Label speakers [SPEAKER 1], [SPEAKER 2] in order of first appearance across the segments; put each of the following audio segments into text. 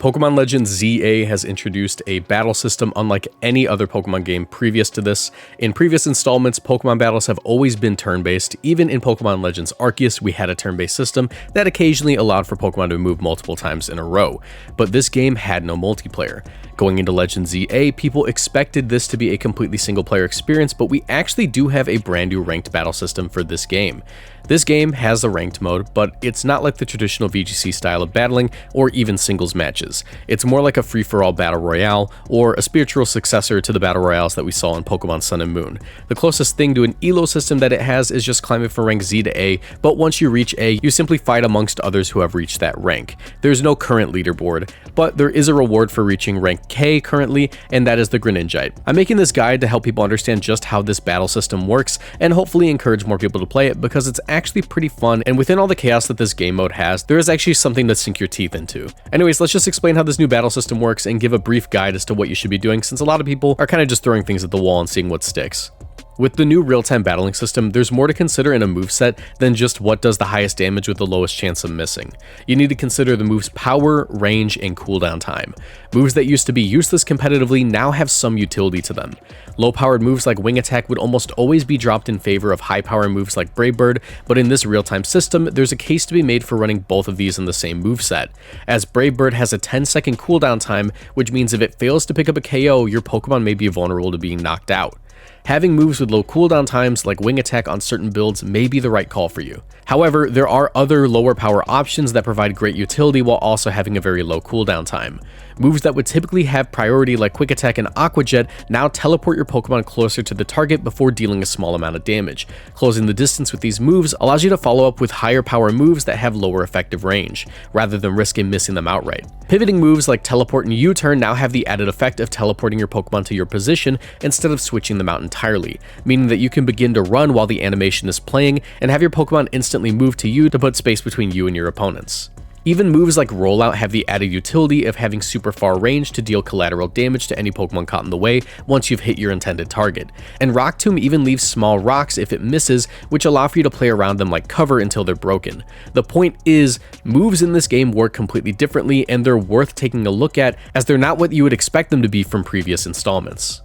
[SPEAKER 1] Pokemon Legends ZA has introduced a battle system unlike any other Pokemon game previous to this. In previous installments, Pokemon battles have always been turn-based. Even in Pokemon Legends Arceus, we had a turn-based system that occasionally allowed for Pokemon to move multiple times in a row. But this game had no multiplayer. Going into Legends ZA, people expected this to be a completely single-player experience, but we actually do have a brand new ranked battle system for this game. This game has a ranked mode, but it's not like the traditional VGC style of battling or even singles matches. It's more like a free-for-all battle royale, or a spiritual successor to the battle royales that we saw in Pokemon Sun and Moon. The closest thing to an elo system that it has is just climbing from rank Z to A, but once you reach A, you simply fight amongst others who have reached that rank. There's no current leaderboard, but there is a reward for reaching rank K currently, and that is the Greninjite. I'm making this guide to help people understand just how this battle system works, and hopefully encourage more people to play it, because it's actually pretty fun, and within all the chaos that this game mode has, there is actually something to sink your teeth into. Anyways, let's just explain how this new battle system works and give a brief guide as to what you should be doing, since a lot of people are kind of just throwing things at the wall and seeing what sticks. With the new real-time battling system, there's more to consider in a moveset than just what does the highest damage with the lowest chance of missing. You need to consider the move's power, range, and cooldown time. Moves that used to be useless competitively now have some utility to them. Low-powered moves like Wing Attack would almost always be dropped in favor of high-power moves like Brave Bird, but in this real-time system, there's a case to be made for running both of these in the same moveset, as Brave Bird has a 10-second cooldown time, which means if it fails to pick up a KO, your Pokemon may be vulnerable to being knocked out. Having moves with low cooldown times like Wing Attack on certain builds may be the right call for you. However, there are other lower power options that provide great utility while also having a very low cooldown time. Moves that would typically have priority like Quick Attack and Aqua Jet now teleport your Pokemon closer to the target before dealing a small amount of damage. Closing the distance with these moves allows you to follow up with higher power moves that have lower effective range, rather than risking missing them outright. Pivoting moves like Teleport and U-Turn now have the added effect of teleporting your Pokemon to your position instead of switching them out entirely, meaning that you can begin to run while the animation is playing and have your Pokemon instantly move to you to put space between you and your opponents. Even moves like Rollout have the added utility of having super far range to deal collateral damage to any Pokemon caught in the way once you've hit your intended target. And Rock Tomb even leaves small rocks if it misses, which allow for you to play around them like cover until they're broken. The point is, moves in this game work completely differently, and they're worth taking a look at, as they're not what you would expect them to be from previous installments.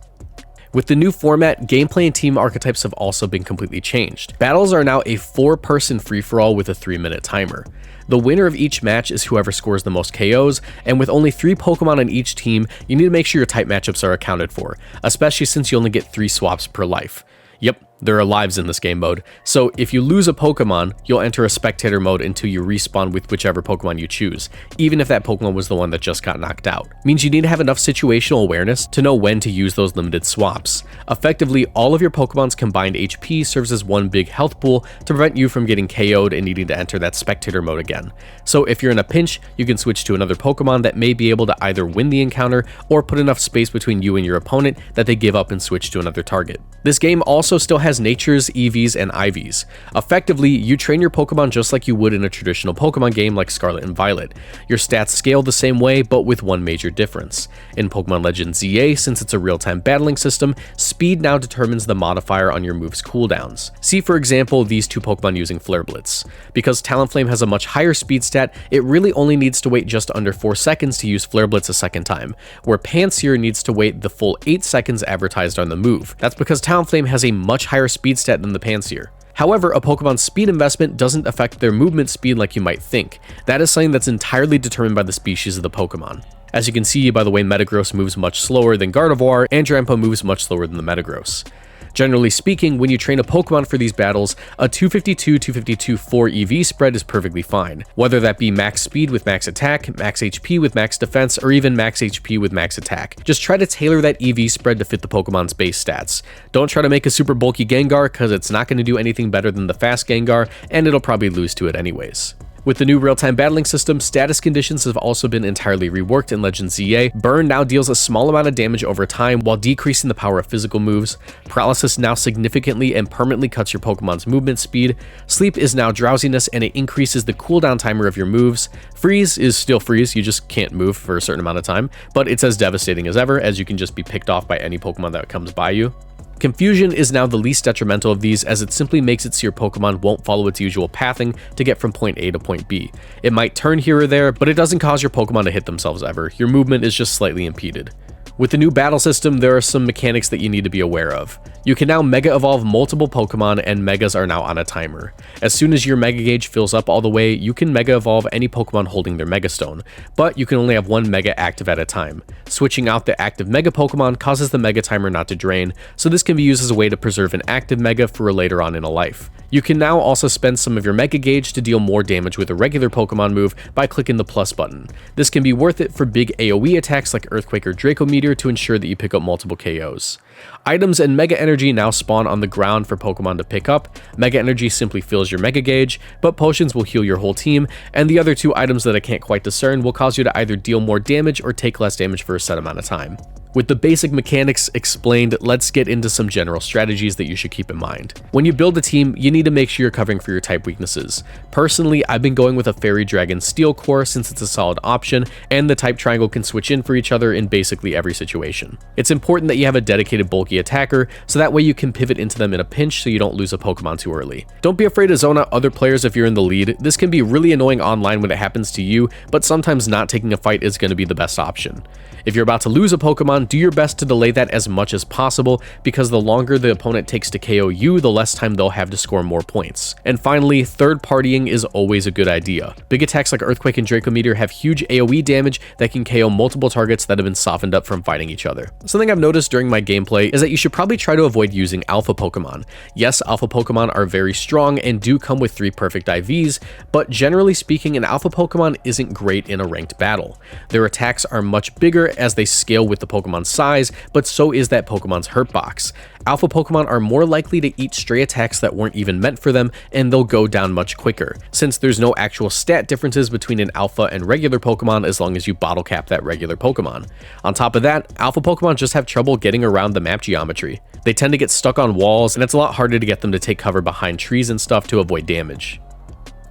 [SPEAKER 1] With the new format, gameplay and team archetypes have also been completely changed. Battles are now a 4-person free-for-all with a 3-minute timer. The winner of each match is whoever scores the most KOs, and with only 3 Pokemon on each team, you need to make sure your type matchups are accounted for, especially since you only get 3 swaps per life. Yep, there are lives in this game mode, so if you lose a Pokemon, you'll enter a spectator mode until you respawn with whichever Pokemon you choose, even if that Pokemon was the one that just got knocked out. Means you need to have enough situational awareness to know when to use those limited swaps. Effectively, all of your Pokemon's combined HP serves as one big health pool to prevent you from getting KO'd and needing to enter that spectator mode again. So if you're in a pinch, you can switch to another Pokemon that may be able to either win the encounter or put enough space between you and your opponent that they give up and switch to another target. This game also still has natures, EVs, and IVs. Effectively, you train your Pokemon just like you would in a traditional Pokemon game like Scarlet and Violet. Your stats scale the same way, but with one major difference. In Pokemon Legends ZA, since it's a real-time battling system, speed now determines the modifier on your move's cooldowns. See for example these 2 Pokemon using Flare Blitz. Because Talonflame has a much higher speed stat, it really only needs to wait just under 4 seconds to use Flare Blitz a second time, where Pansear needs to wait the full 8 seconds advertised on the move. That's because Talonflame has a much higher speed stat than the Pansear. However, a Pokemon's speed investment doesn't affect their movement speed like you might think. That is something that's entirely determined by the species of the Pokemon. As you can see by the way Metagross moves much slower than Gardevoir, and Drampa moves much slower than the Metagross. Generally speaking, when you train a Pokemon for these battles, a 252-252-4 EV spread is perfectly fine, whether that be max speed with max attack, max HP with max defense, or even max HP with max attack. Just try to tailor that EV spread to fit the Pokemon's base stats. Don't try to make a super bulky Gengar, because it's not going to do anything better than the fast Gengar, and it'll probably lose to it anyways. With the new real-time battling system, status conditions have also been entirely reworked in Legends ZA. Burn now deals a small amount of damage over time while decreasing the power of physical moves. Paralysis now significantly and permanently cuts your Pokemon's movement speed. Sleep is now drowsiness, and it increases the cooldown timer of your moves. Freeze is still freeze, you just can't move for a certain amount of time, but it's as devastating as ever, as you can just be picked off by any Pokemon that comes by you. Confusion is now the least detrimental of these, as it simply makes it so your Pokemon won't follow its usual pathing to get from point A to point B. It might turn here or there, but it doesn't cause your Pokemon to hit themselves ever. Your movement is just slightly impeded. With the new battle system, there are some mechanics that you need to be aware of. You can now Mega Evolve multiple Pokemon, and Megas are now on a timer. As soon as your Mega Gauge fills up all the way, you can Mega Evolve any Pokemon holding their Mega Stone, but you can only have one Mega active at a time. Switching out the active Mega Pokemon causes the Mega timer not to drain, so this can be used as a way to preserve an active Mega for later on in a life. You can now also spend some of your Mega Gauge to deal more damage with a regular Pokemon move by clicking the plus button. This can be worth it for big AoE attacks like Earthquake or Draco Meteor to ensure that you pick up multiple KOs. Items and Mega Energy now spawn on the ground for Pokemon to pick up. Mega Energy simply fills your Mega Gauge, but Potions will heal your whole team, and the other two items that I can't quite discern will cause you to either deal more damage or take less damage for a set amount of time. With the basic mechanics explained, let's get into some general strategies that you should keep in mind. When you build a team, you need to make sure you're covering for your type weaknesses. Personally, I've been going with a Fairy Dragon Steel core since it's a solid option, and the type triangle can switch in for each other in basically every situation. It's important that you have a dedicated bulky attacker, so that way you can pivot into them in a pinch so you don't lose a Pokemon too early. Don't be afraid to zone out other players if you're in the lead. This can be really annoying online when it happens to you, but sometimes not taking a fight is going to be the best option. If you're about to lose a Pokemon, do your best to delay that as much as possible, because the longer the opponent takes to KO you, the less time they'll have to score more points. And finally, third partying is always a good idea. Big attacks like Earthquake and Draco Meteor have huge AoE damage that can KO multiple targets that have been softened up from fighting each other. Something I've noticed during my gameplay is that you should probably try to avoid using Alpha Pokemon. Yes, Alpha Pokemon are very strong and do come with 3 perfect IVs, but generally speaking, an Alpha Pokemon isn't great in a ranked battle. Their attacks are much bigger as they scale with the Pokemon's size, but so is that Pokemon's hurt box. Alpha Pokemon are more likely to eat stray attacks that weren't even meant for them, and they'll go down much quicker, since there's no actual stat differences between an Alpha and regular Pokemon as long as you bottle cap that regular Pokemon. On top of that, Alpha Pokemon just have trouble getting around the map geometry. They tend to get stuck on walls, and it's a lot harder to get them to take cover behind trees and stuff to avoid damage.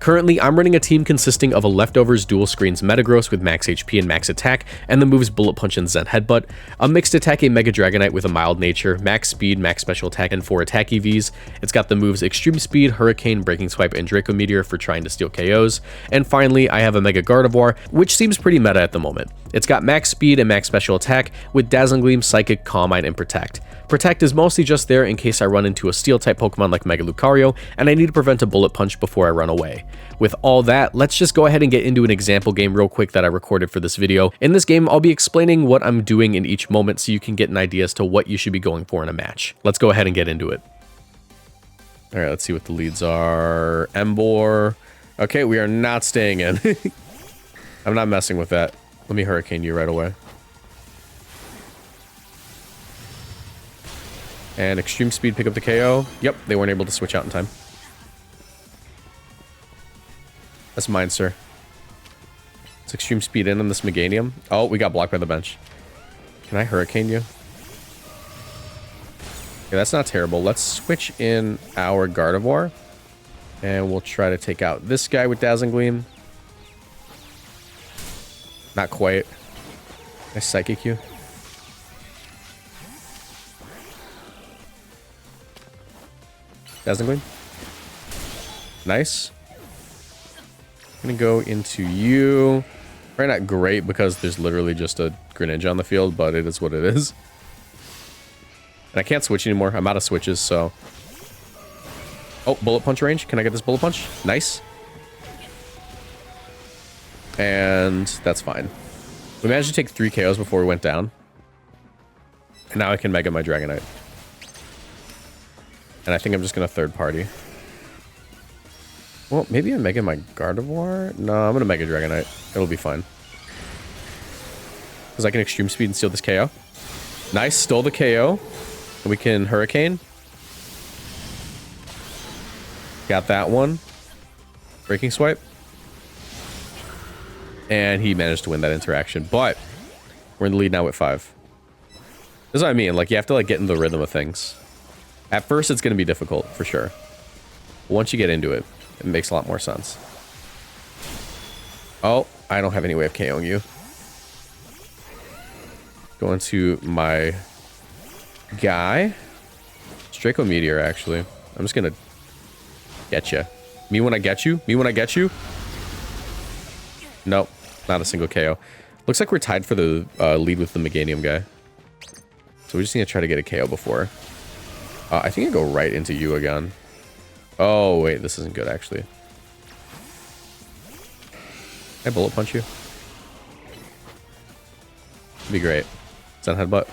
[SPEAKER 1] Currently, I'm running a team consisting of a Leftovers Dual Screens Metagross with max HP and max attack, and the moves Bullet Punch and Zen Headbutt, a mixed attack a Mega Dragonite with a mild nature, max speed, max special attack, and 4 attack EVs. It's got the moves Extreme Speed, Hurricane, Breaking Swipe, and Draco Meteor for trying to steal KOs. And finally, I have a Mega Gardevoir, which seems pretty meta at the moment. It's got max speed and max special attack with Dazzling Gleam, Psychic, Calm Mind, and Protect. Protect is mostly just there in case I run into a Steel-type Pokemon like Mega Lucario, and I need to prevent a Bullet Punch before I run away. With all that, let's just go ahead and get into an example game real quick that I recorded for this video. In this game, I'll be explaining what I'm doing in each moment so you can get an idea as to what you should be going for in a match. Let's go ahead and get into it. Alright, let's see what the leads are. Emboar. Okay, we are not staying in. I'm not messing with that. Let me Hurricane you right away. And Extreme Speed pick up the KO. Yep, they weren't able to switch out in time. That's mine, sir. It's Extreme Speed in on this Meganium. Oh, we got blocked by the bench. Can I Hurricane you? Okay, that's not terrible. Let's switch in our Gardevoir. And we'll try to take out this guy with Dazzling Gleam. Not quite. I Psychic you. Dazzling Gleam. Nice. I'm gonna go into you. Probably not great because there's literally just a Greninja on the field, but it is what it is. And I can't switch anymore. I'm out of switches, so... Oh, Bullet Punch range. Can I get this Bullet Punch? Nice. And that's fine. We managed to take 3 KOs before we went down. And now I can Mega my Dragonite. And I think I'm just going to third party. Well, maybe I'm Mega my Gardevoir? No, I'm going to Mega Dragonite. It'll be fine. Because I can Extreme Speed and steal this KO. Nice, stole the KO. And we can Hurricane. Got that one. Breaking Swipe. And he managed to win that interaction. But we're in the lead now with 5. This is what I mean. Like, you have to like get in the rhythm of things. At first, it's going to be difficult, for sure. But once you get into it, it makes a lot more sense. Oh, I don't have any way of KOing you. Go into my guy. Draco Meteor, actually. I'm just gonna get you. Me when I get you? Me when I get you? Nope, not a single KO. Looks like we're tied for the lead with the Meganium guy. So we just need to try to get a KO before. I think I go right into you again. Oh, wait, this isn't good, actually. Can I bullet punch you? It'd be great. Is that headbutt?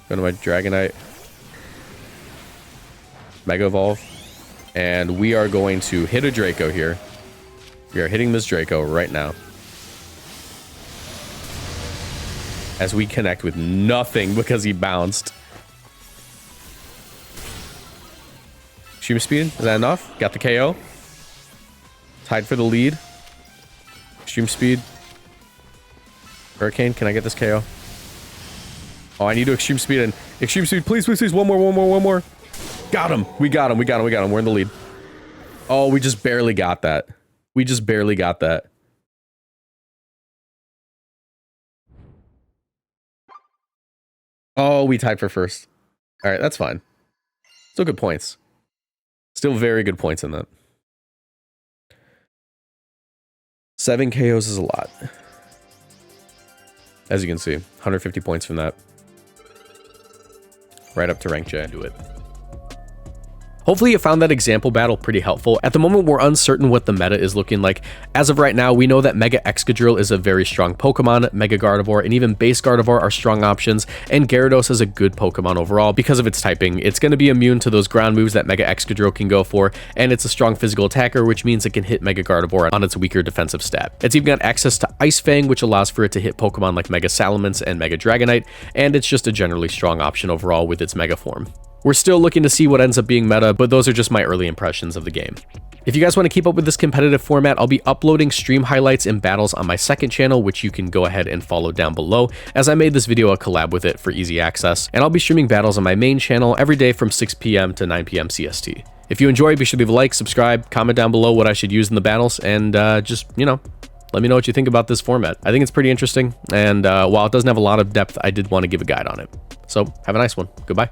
[SPEAKER 1] Go to my Dragonite. Mega Evolve. And we are going to hit a Draco here. We are hitting this Draco right now. As we connect with nothing because he bounced. Extreme Speed, is that enough? Got the KO. Tied for the lead. Extreme Speed. Hurricane, can I get this KO? Oh, I need to Extreme Speed and Extreme Speed, please, please, please. One more. Got him. We got him. We're in the lead. Oh, we just barely got that. Oh, we tied for first. All right, that's fine. Still good points. Still very good points in that. 7 KOs is a lot. As you can see, 150 points from that. Right up to rank J. Do it. Hopefully you found that example battle pretty helpful. At the moment, we're uncertain what the meta is looking like. As of right now, we know that Mega Excadrill is a very strong Pokemon, Mega Gardevoir, and even Base Gardevoir are strong options, and Gyarados is a good Pokemon overall because of its typing. It's going to be immune to those ground moves that Mega Excadrill can go for, and it's a strong physical attacker, which means it can hit Mega Gardevoir on its weaker defensive stat. It's even got access to Ice Fang, which allows for it to hit Pokemon like Mega Salamence and Mega Dragonite, and it's just a generally strong option overall with its Mega form. We're still looking to see what ends up being meta, but those are just my early impressions of the game. If you guys want to keep up with this competitive format, I'll be uploading stream highlights and battles on my second channel, which you can go ahead and follow down below, as I made this video a collab with it for easy access. And I'll be streaming battles on my main channel every day from 6 p.m. to 9 p.m. CST. If you enjoy, be sure to leave a like, subscribe, comment down below what I should use in the battles, and just, you know, let me know what you think about this format. I think it's pretty interesting, and while it doesn't have a lot of depth, I did want to give a guide on it. So have a nice one. Goodbye.